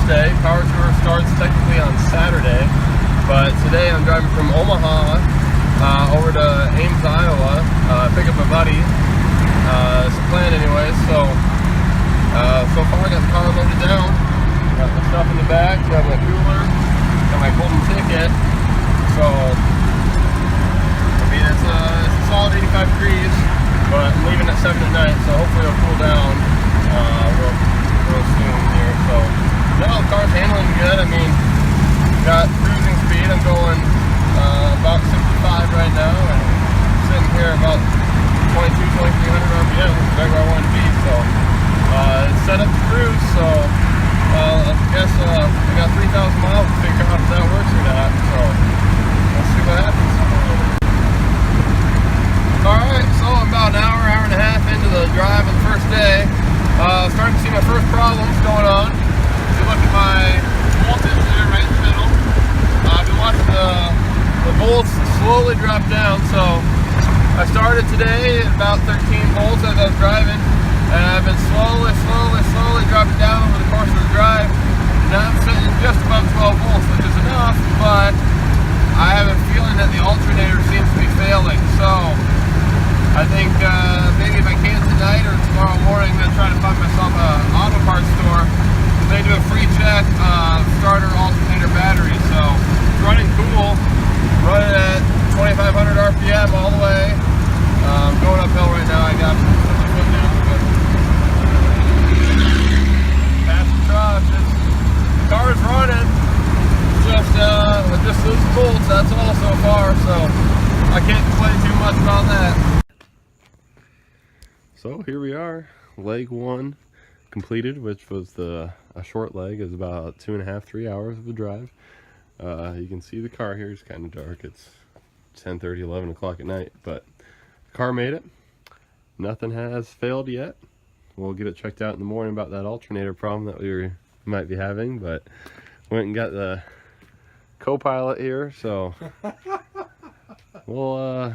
Thursday. Power tour starts technically on Saturday, but today I'm driving from Omaha over to Ames, Iowa, pick up a buddy. It's the plan anyway. So far I got the car loaded down. Got my stuff in the back, got my cooler, got my golden ticket. So I mean it's a solid 85 degrees, but I'm leaving at 7 at night, so hopefully it'll cool down real soon here. So no, the car's handling good. I mean, got cruising speed. I'm going about 65 right now, and sitting here about 2300 RPM, which is right where I want to be. So it's set up to cruise. So I guess I got 3,000 miles to figure out if that works or not. So let's see what happens. Alright, so I'm about an hour and a half into the drive of the first day. Starting to see my first problems going on. If you look at my voltage there right in the middle, I've been watching the volts slowly drop down. So I started today at about 13 volts as I was driving, and I've been slowly dropping down over the course of the drive. Now I'm sitting just above 12 volts, which is enough, but I have a feeling that the alternator seems to be failing. So I think maybe if I can tonight or tomorrow morning, I'm going to try to find myself an auto parts store. They do a free check starter alternator battery. So it's running cool, running at 2,500 RPM all the way. Going uphill right now. I got my foot down, but past the truck. The car is running. Just loose bolts. That's all so far. So I can't complain too much about that. So here we are, leg 1 completed, which was a short leg. Is about 2.5–3 hours of the drive. You can see the car here is kind of dark. It's 10:30, 11 o'clock at night, but the car made it. Nothing has failed yet. We'll get it checked out in the morning about that alternator problem that we might be having, but went and got the co-pilot here, so we'll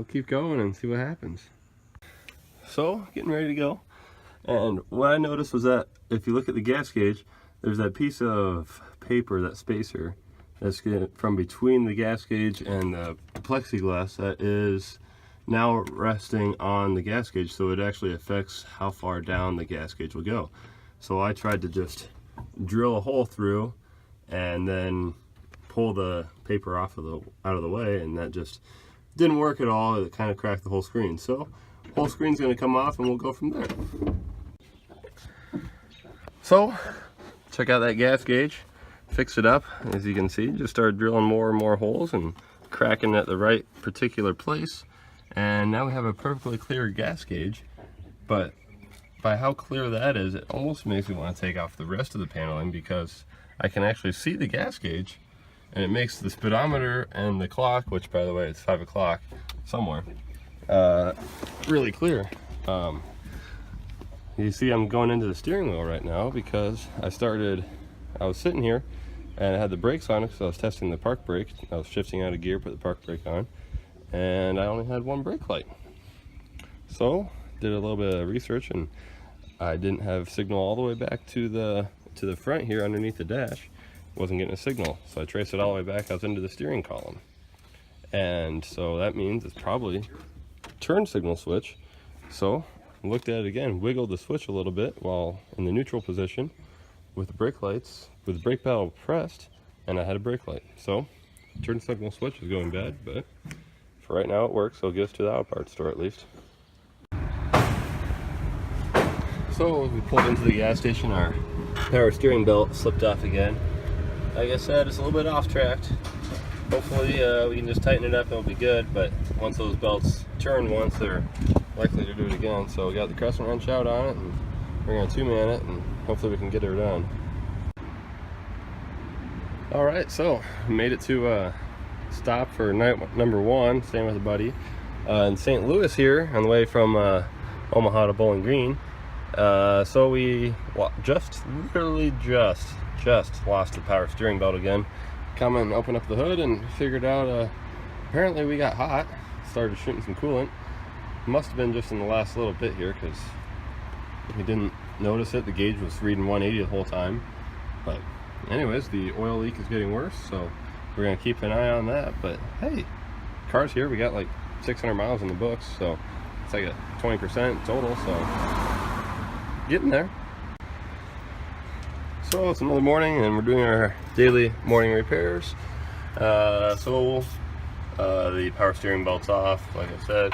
keep going and see what happens. So, getting ready to go, and what I noticed was that if you look at the gas gauge, there's that piece of paper, that spacer, that's from between the gas gauge and the plexiglass that is now resting on the gas gauge, so it actually affects how far down the gas gauge will go. So I tried to just drill a hole through and then pull the paper out of the way, and that just didn't work at all. It kind of cracked the whole screen. So whole screen's going to come off and we'll go from there. So check out that gas gauge, fix it up. As you can see, just started drilling more and more holes and cracking at the right particular place, and now we have a perfectly clear gas gauge. But by how clear that is, it almost makes me want to take off the rest of the paneling, because I can actually see the gas gauge, and it makes the speedometer and the clock, which by the way it's 5 o'clock somewhere, really clear. You see I'm going into the steering wheel right now because I was sitting here and I had the brakes on because I was testing the park brake. I was shifting out of gear, put the park brake on, and I only had one brake light. So did a little bit of research, and I didn't have signal all the way back to the front here underneath the dash. Wasn't getting a signal, so I traced it all the way back out into the steering column, and so that means it's probably turn signal switch. So I looked at it again, wiggled the switch a little bit while in the neutral position with the brake lights, with the brake pedal pressed, and I had a brake light. So turn signal switch is going bad, but for right now it works, so it gets to the auto parts store at least. So we pulled into the gas station, our power steering belt slipped off again. Like I said, it's a little bit off tracked. Hopefully we can just tighten it up and it'll be good, but once those belts turn once, they're likely to do it again. So we got the crescent wrench out on it, and we're going to 2-man it, and hopefully we can get her done. Alright, so we made it to stop for night number 1, staying with a buddy in St. Louis here on the way from Omaha to Bowling Green. So we literally just lost the power steering belt again. Come and open up the hood and figured out apparently we got hot, started shooting some coolant. Must have been just in the last little bit here, because we didn't notice it. The gauge was reading 180 the whole time, But anyways, the oil leak is getting worse, so we're gonna keep an eye on that. But hey, car's here. We got like 600 miles in the books, so it's like a 20% total, so getting there. So it's another morning and we're doing our daily morning repairs. The power steering belt's off, like I said.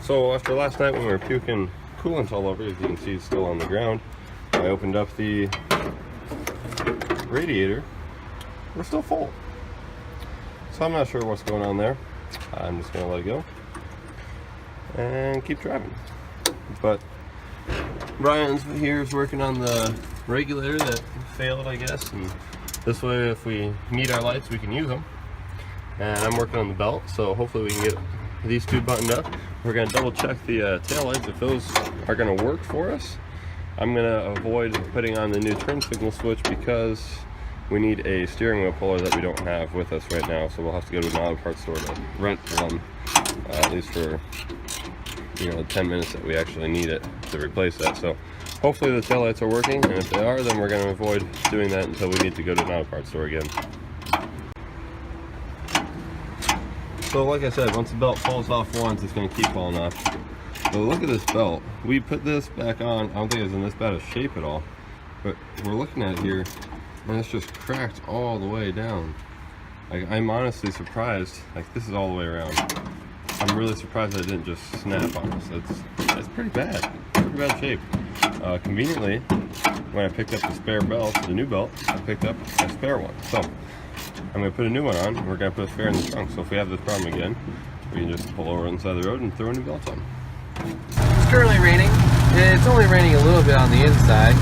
So after last night when we were puking coolant all over, as you can see it's still on the ground, I opened up the radiator. We're still full. So I'm not sure what's going on there. I'm just gonna let it go and keep driving. But Brian's here is working on the regulator that failed, I guess, and this way if we need our lights we can use them. And I'm working on the belt, so hopefully we can get these two buttoned up. We're gonna double check the tail lights if those are gonna work for us. I'm gonna avoid putting on the new turn signal switch because we need a steering wheel puller that we don't have with us right now, so we'll have to go to an auto parts store to rent one, at least for, you know, 10 minutes that we actually need it to replace that. So hopefully the tail lights are working, and if they are, then we're going to avoid doing that until we need to go to an auto parts store again. So like I said, once the belt falls off once, it's going to keep falling off. So look at this belt. We put this back on, I don't think it's in this bad of shape at all, but we're looking at it here and it's just cracked all the way down. Like, I'm honestly surprised. Like, this is all the way around. I'm really surprised that it didn't just snap on us. It's pretty bad shape. Conveniently, when I picked up the spare belt, the new belt, I picked up a spare one. So I'm gonna put a new one on. We're gonna put a spare in the trunk. So if we have this problem again, we can just pull over on the side of the road and throw a new belt on. It's currently raining. It's only raining a little bit on the inside.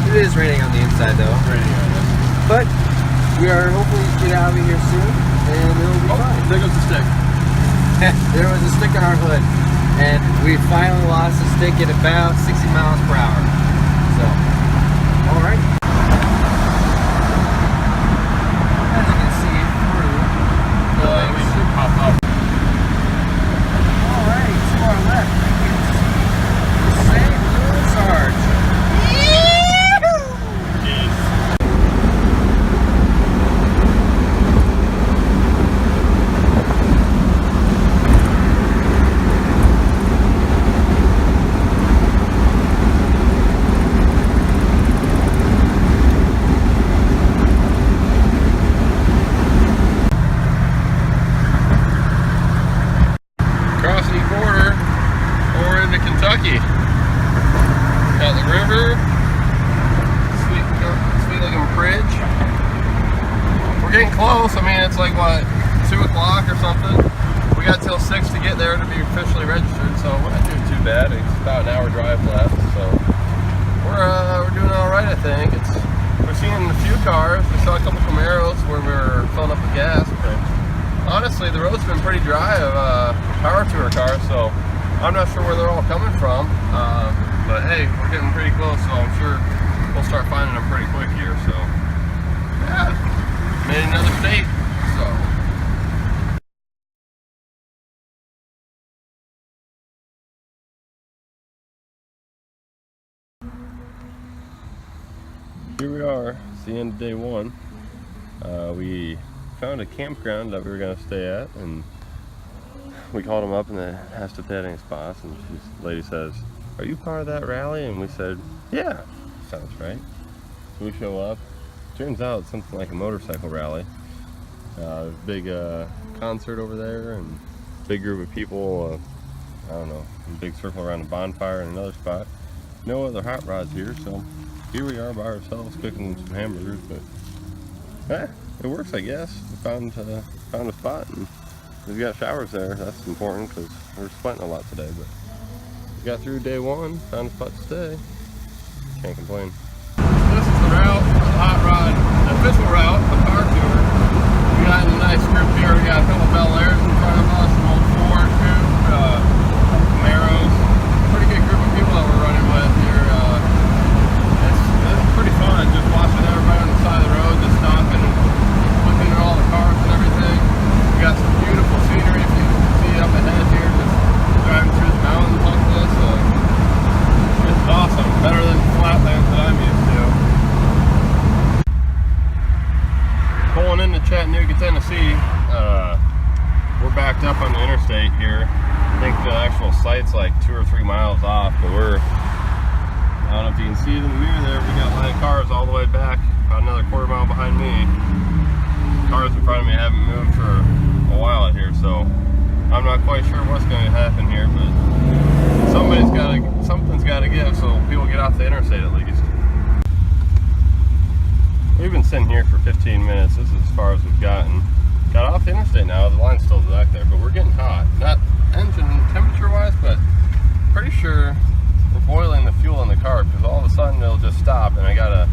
It is raining on the inside though. But we are hopefully get out of here soon, and it'll be fine. There goes the stick. There was a stick on our hood, and we finally lost the stick at about 60 miles per hour. So, all right. As you can see through the We should pop up. All right, to our left, we can see the St. Louis Arch. Got the river, sweet looking bridge. We're getting close. I mean, it's like what, 2 o'clock or something. We got till 6 to get there to be officially registered, so we're not doing too bad. It's about an hour drive left, so we're doing all right. I think we're seeing a few cars. We saw a couple Camaros where we were filling up with gas. But honestly, the road's been pretty dry of power tour cars, so I'm not sure where they're all coming from, but hey, we're getting pretty close, so I'm sure we'll start finding them pretty quick here. So yeah, made another state. So here we are. It's the end of day one. We found a campground that we were going to stay at, and we called them up and they asked if they had any spots, and the lady says, "Are you part of that rally?" And we said, "Yeah, sounds right." So we show up. Turns out it's something like a motorcycle rally. Big concert over there, and big group of people. I don't know, a big circle around a bonfire in another spot. No other hot rods here, so here we are by ourselves cooking some hamburgers. But it works, I guess. We found a spot, and we've got showers there. That's important because we're sweating a lot today. But we got through day one, found a spot to stay. Can't complain. This is the route, the hot rod, the official route, the power tour. We got a nice group here. We got a couple Bel Airs in front of us, an old Ford, two Camaros. Pretty good group of people that we're running with here. It's pretty fun just watching everybody on the side of the road, just stopping and looking at all the cars and everything. We got some beautiful scenery, if you can see up ahead here, just driving through the mountains like this. It's awesome, better than flatlands that I'm Tennessee. We're backed up on the interstate here. I think the actual site's like 2 or 3 miles off, but I don't know if you can see it in the mirror there. We got a line of cars all the way back, about another quarter mile behind me. Cars in front of me haven't moved for a while out here, so I'm not quite sure what's going to happen here, but something's got to give, so people get off the interstate at least. We've been sitting here for 15 minutes. This is as far as we've gotten. Got off the interstate now. The line's still back there, but we're getting hot. Not engine temperature-wise, but pretty sure we're boiling the fuel in the car, because all of a sudden it'll just stop, and I gotta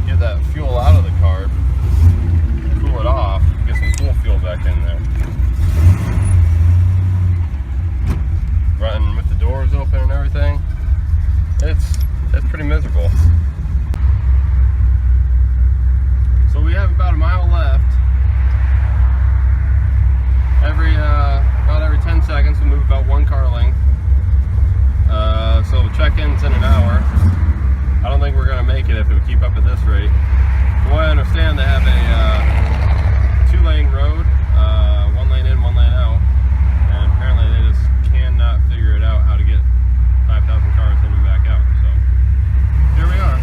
get that fuel out of the car, cool it off, get some cool fuel back in there. Running with the doors open and everything. It's pretty miserable. So we have about a mile left. About every 10 seconds we move about 1 car length. So check-in's in an hour. I don't think we're gonna make it if we keep up at this rate. From what I understand, they have a 2-lane road, 1 lane in, 1 lane out, and apparently they just cannot figure it out how to get 5,000 cars in and back out. So here we are.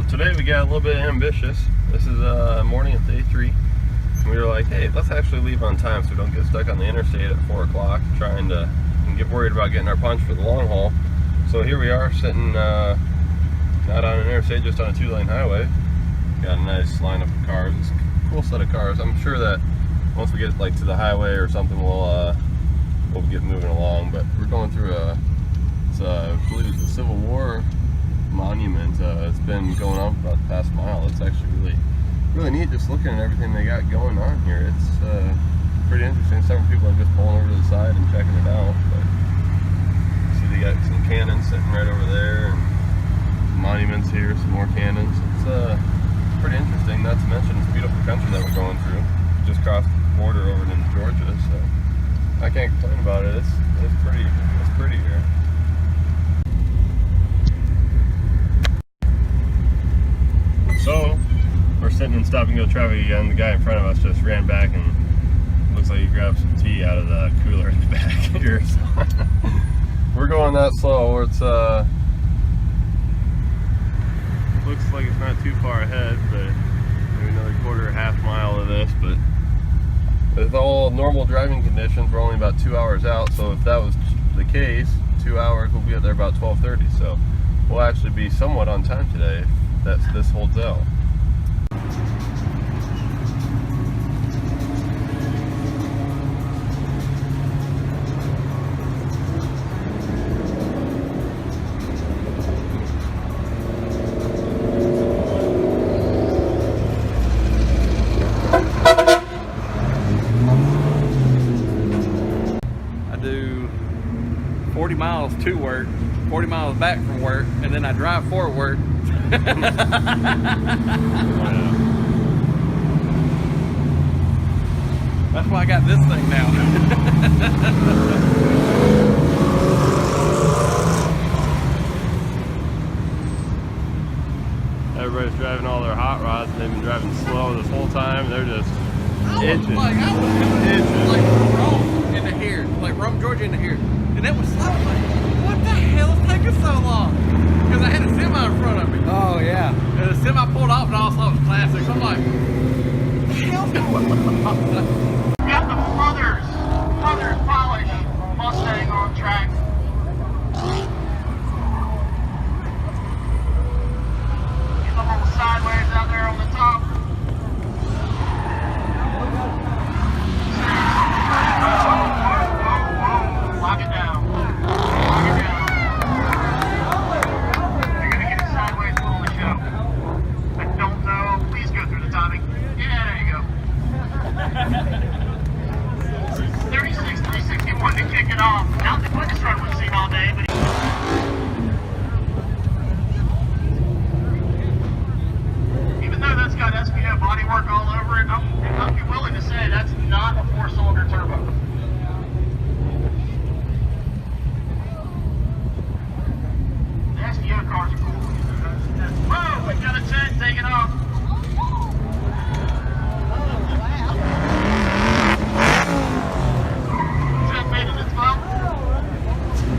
Today we got a little bit ambitious. This is morning of day 3. We were like, hey, let's actually leave on time so we don't get stuck on the interstate at 4 o'clock trying to get worried about getting our punch for the long haul. So here we are sitting not on an interstate, just on a 2-lane highway. Got a nice lineup of cars. It's a cool set of cars. I'm sure that once we get like to the highway or something, we'll get moving along. But we're going through I believe it's the Civil War monument. It's been going on for about the past mile. It's actually really neat just looking at everything they got going on here. It's pretty interesting. Several people are just pulling over to the side and checking it out. But see, they got some cannons sitting right over there, and monuments here, some more cannons. It's pretty interesting. Not to mention it's beautiful country that we're going through. Just crossed the border over into Georgia, so I can't complain about it. It's pretty. It's pretty here. So, we're sitting in stop-and-go traffic again. The guy in front of us just ran back and looks like he grabbed some tea out of the cooler in the back here. So we're going that slow. It's looks like it's not too far ahead, but maybe another quarter or half mile of this. But with all normal driving conditions, we're only about 2 hours out. So if that was the case, 2 hours, we'll be out there about 12:30. So we'll actually be somewhat on time today if this holds out. I do 40 miles to work, 40 miles back from work, and then I drive for work. That's why I got this thing now. Everybody's driving all their hot rods, and they've been driving slow this whole time. They're just itching. I was like Rome into here, like Rome, Georgia into here, and it was slow. Like, what the hell is taking so long? Because I had a semi in front of me. Oh yeah. And the semi pulled off, and I saw it was classic. So I'm like, what the hell's going on? Got the Brothers Polish Mustang on track. Get a little sideways out there on the top. Whoa, lock it down. Lock it down. cars are cool. Whoa, we got a tent taking off. Tent made it its boat.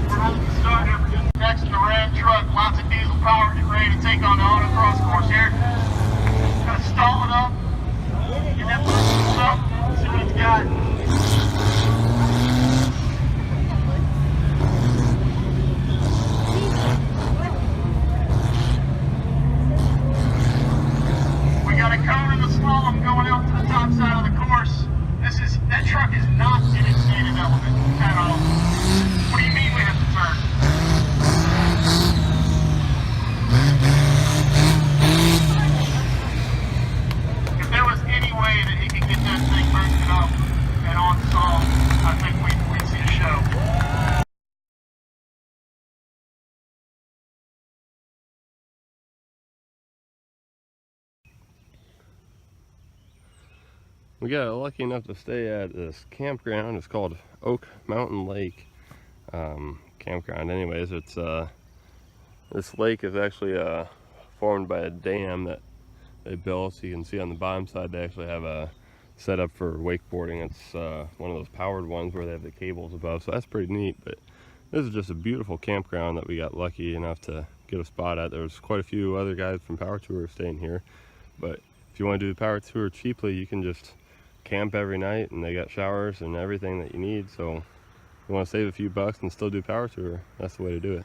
We're holding the start here. We're getting next to the Ram truck. Lots of diesel power. Getting ready to take on the autocross course here. Gonna stall it up. Get that bus up. See what it's got. Going out to the top side of the course. That truck is not in its native element at all. What do you mean we have to turn? If there was any way that he could get that thing boosted up and on stall, I think we'd see a show. We got lucky enough to stay at this campground. It's called Oak Mountain Lake campground. Anyways, it's this lake is actually formed by a dam that they built. So you can see on the bottom side they actually have a setup for wakeboarding. It's one of those powered ones where they have the cables above, so that's pretty neat. But this is just a beautiful campground that we got lucky enough to get a spot at. There's quite a few other guys from Power Tour staying here, but if you want to do the Power Tour cheaply, you can just camp every night, and they got showers and everything that you need. So if you want to save a few bucks and still do Power Tour, that's the way to do it.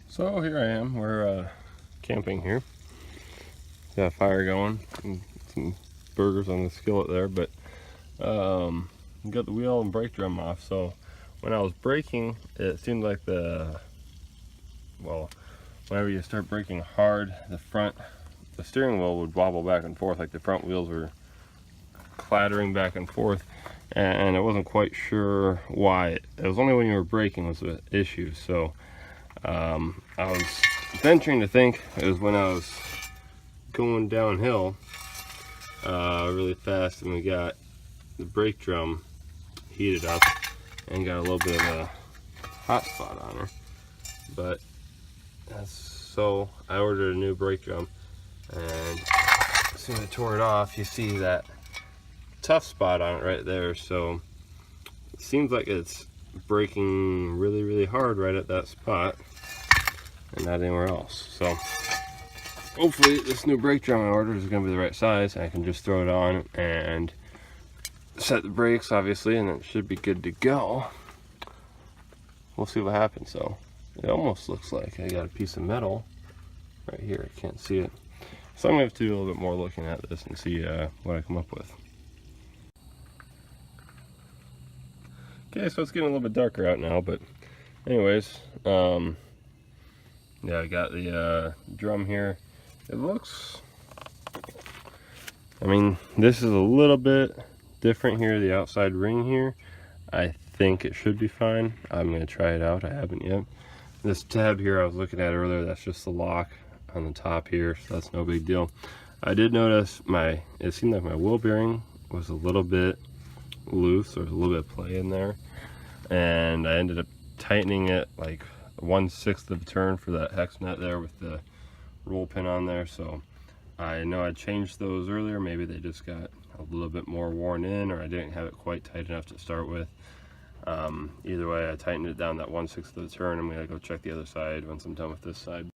So here I am, we're camping here. Got a fire going, and some burgers on the skillet there, but got the wheel and brake drum off. So when I was braking, it seemed like whenever you start braking hard, the steering wheel would wobble back and forth, like the front wheels were clattering back and forth, and I wasn't quite sure why. It was only when you were braking was the issue. So I was venturing to think it was when I was going downhill really fast, and we got the brake drum heated up and got a little bit of a hot spot on her. But so I ordered a new brake drum, and as soon as I tore it off, you see that tough spot on it right there. So it seems like it's braking really, really hard right at that spot and not anywhere else. So hopefully this new brake drum I ordered is going to be the right size. I can just throw it on and set the brakes, obviously, and it should be good to go. We'll see what happens. So it almost looks like I got a piece of metal right here. I can't see it. So I'm going to have to do a little bit more looking at this and see what I come up with. Okay, so it's getting a little bit darker out now, but anyways, yeah, I got the drum here. It looks, I mean, this is a little bit different here, the outside ring here. I think it should be fine. I'm going to try it out. I haven't yet. This tab here I was looking at earlier, that's just the lock on the top here, so that's no big deal. I did notice it seemed like my wheel bearing was a little bit loose. There was a little bit of play in there, and I ended up tightening it like 1/6 of a turn for that hex nut there with the roll pin on there. So I know I changed those earlier. Maybe they just got a little bit more worn in, or I didn't have it quite tight enough to start with. Either way, I tightened it down that 1/6 of the turn. I'm gonna go check the other side once I'm done with this side.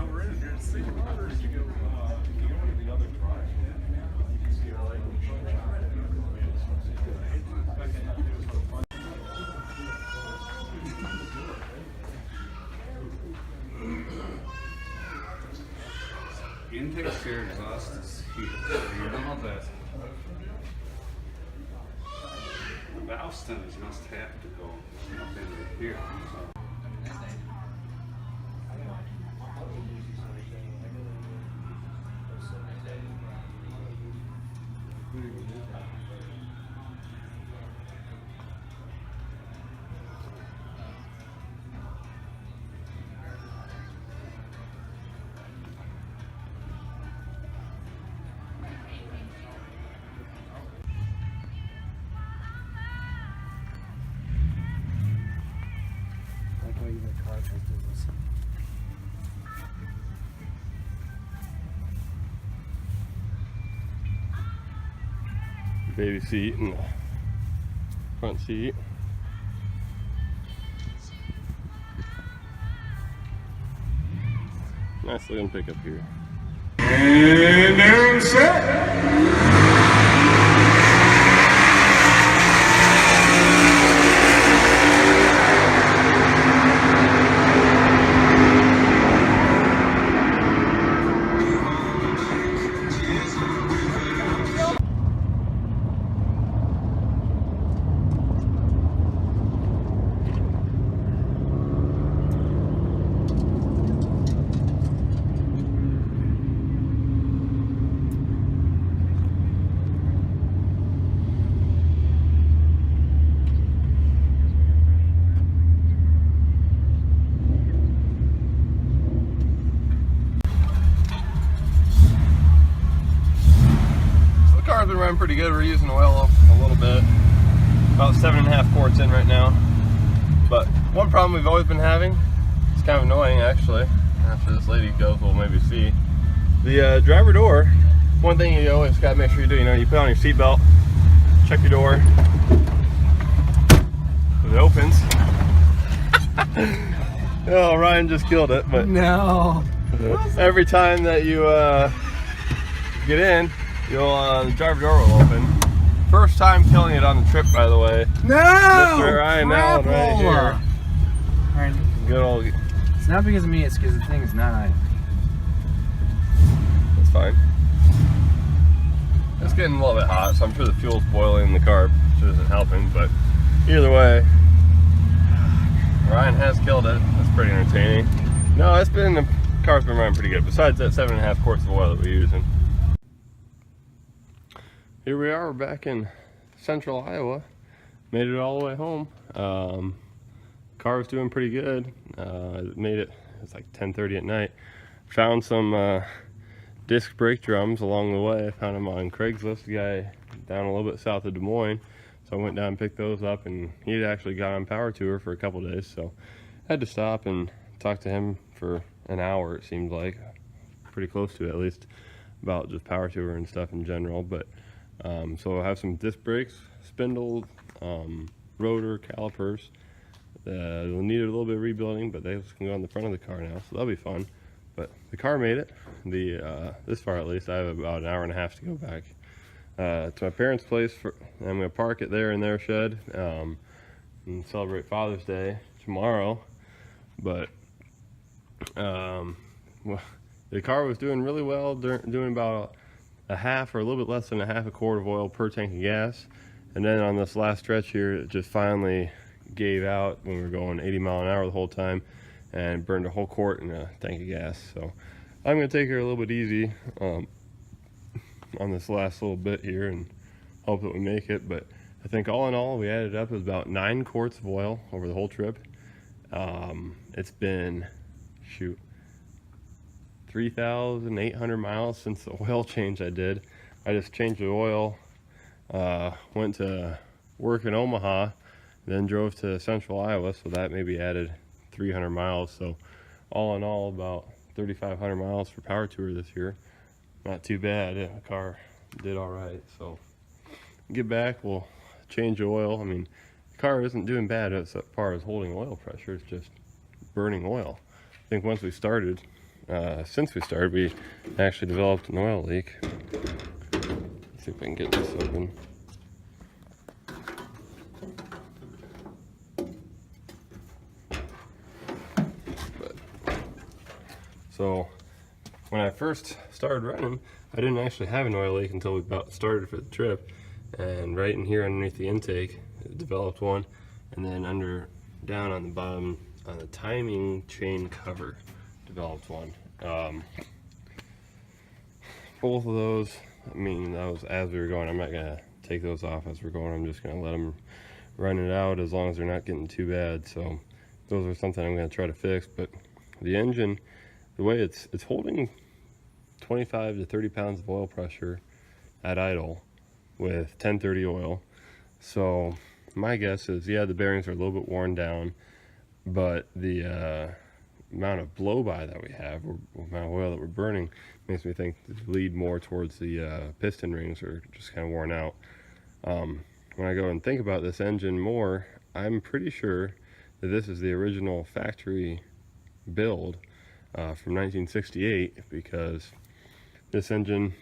we're in here to see the motors. You go into the other drive. You can see our intake steer exhaust is here. You don't know that. The valve stems must have to go up into here. So. Baby seat and the front seat. Nice looking pickup here. And they're set. Been running pretty good. We're using oil a little bit, about 7.5 quarts in right now. But one problem we've always been having, it's kind of annoying actually, after this lady goes we'll maybe see, the driver door. One thing you always got to make sure you do, you put on your seatbelt, check your door, it opens. Oh, Ryan just killed it, but No. Every time that you get in, the driver door will open. First time killing it on the trip, by the way. No! Mr. Ryan Allen right here. Alright. Good old. It's not because of me, it's because the thing is not. That's fine. It's getting a little bit hot, so I'm sure the fuel's boiling in the car, which isn't helping, but either way, Ryan has killed it. That's pretty entertaining. No, the car's been running pretty good, besides that 7.5 quarts of oil that we're using. Here we are, we're back in central Iowa. Made it all the way home. Car was doing pretty good. It's like 10:30 at night. Found some disc brake drums along the way. I found them on Craigslist, a guy down a little bit south of Des Moines. So I went down and picked those up, and he had actually got on power tour for a couple days. So I had to stop and talk to him for an hour, it seemed like. Pretty close to it, at least, about just power tour and stuff in general. But so I have some disc brakes, spindle, rotor, calipers. They'll need a little bit of rebuilding, but they can go on the front of the car now, so that'll be fun. But the car made it. This far at least. I have about an hour and a half to go back to my parents' place. I'm going to park it there in their shed and celebrate Father's Day tomorrow. But well, the car was doing really well, doing about a half or a little bit less than a quart of oil per tank of gas. And then on this last stretch here, it just finally gave out when we were going 80 mile an hour the whole time and burned a whole quart in a tank of gas. So I'm going to take her a little bit easy on this last little bit here and hope that we make it. But I think all in all, we added up, it was about 9 quarts of oil over the whole trip. It's been, 3,800 miles since the oil change I did. I just changed the oil, went to work in Omaha, then drove to central Iowa, so that maybe added 300 miles. So all in all, about 3,500 miles for power tour this year. Not too bad. The car did all right. So get back, we'll change the oil. I mean, the car isn't doing bad as far as holding oil pressure. It's just burning oil. I think once we started, since we started, we actually developed an oil leak. Let's see if I can get this open. So when I first started running, I didn't actually have an oil leak until we about started for the trip. And right in here underneath the intake, it developed one. And then down on the bottom, on the timing chain cover, developed one. Both of those, I mean, that was as we were going. I'm not gonna take those off as we're going. I'm just gonna let them run it out as long as they're not getting too bad. So those are something I'm gonna try to fix. But the engine, the way it's holding 25 to 30 pounds of oil pressure at idle with 1030 oil. So my guess is, yeah, the bearings are a little bit worn down, but the amount of blow-by that we have, or amount of oil that we're burning, makes me think the lead more towards the piston rings are just kind of worn out. When I go and think about this engine more, I'm pretty sure that this is the original factory build from 1968, because this engine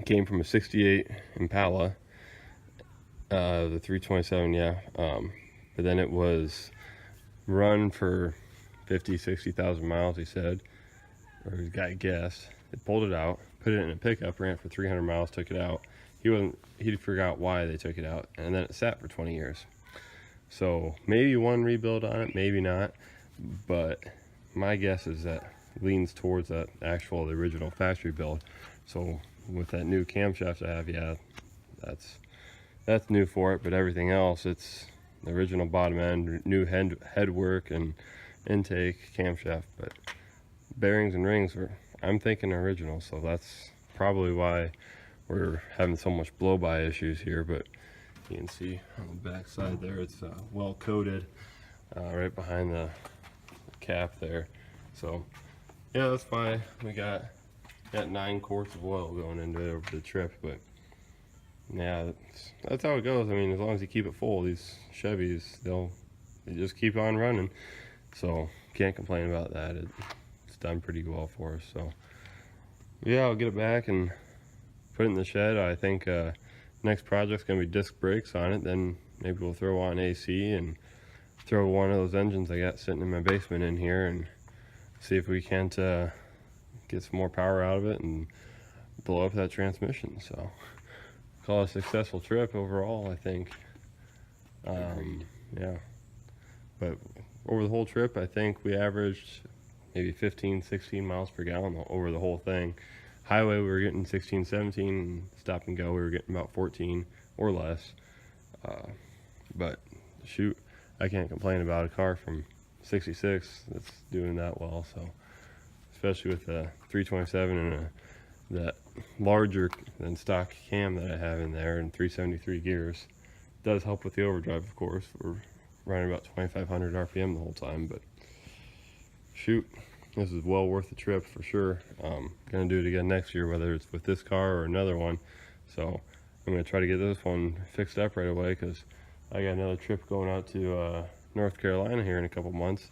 came from a 68 Impala, the 327, yeah, but then it was run for 50,000-60,000 miles, he said, or the guy guessed. They pulled it out, put it in a pickup, ran it for 300 miles, took it out. He forgot why they took it out, and then it sat for 20 years. So maybe one rebuild on it, maybe not, but my guess is that leans towards that the original factory build. So with that new camshaft I have, yeah, that's new for it, but everything else, it's the original bottom end, new headwork and intake, camshaft, but bearings and rings I'm thinking original, so that's probably why we're having so much blow-by issues here. But you can see on the back side there, it's well coated right behind the cap there. So yeah, that's why we got 9 quarts of oil going into it over the trip. But yeah, that's how it goes. I mean, as long as you keep it full, these Chevys, they just keep on running. So can't complain about that. It's done pretty well for us. So yeah, I'll get it back and put it in the shed. I think next project's gonna be disc brakes on it. Then maybe we'll throw on AC and throw one of those engines I got sitting in my basement in here and see if we can't get some more power out of it and blow up that transmission. So call it a successful trip overall, I think. Yeah, but over the whole trip, I think we averaged maybe 15-16 miles per gallon over the whole thing. Highway, we were getting 16-17, stop and go, we were getting about 14 or less. But shoot, I can't complain about a car from 66 that's doing that well. So especially with the 327 and that larger than stock cam that I have in there, and 373 gears, does help with the overdrive, of course. We're running about 2,500 RPM the whole time, but shoot, this is well worth the trip for sure. Gonna do it again next year, whether it's with this car or another one. So I'm gonna try to get this one fixed up right away, because I got another trip going out to North Carolina here in a couple months,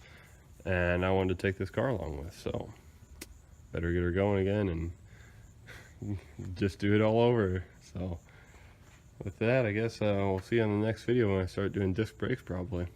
and I wanted to take this car along with. So better get her going again and just do it all over. So with that, I guess we'll see you on the next video when I start doing disc brakes probably.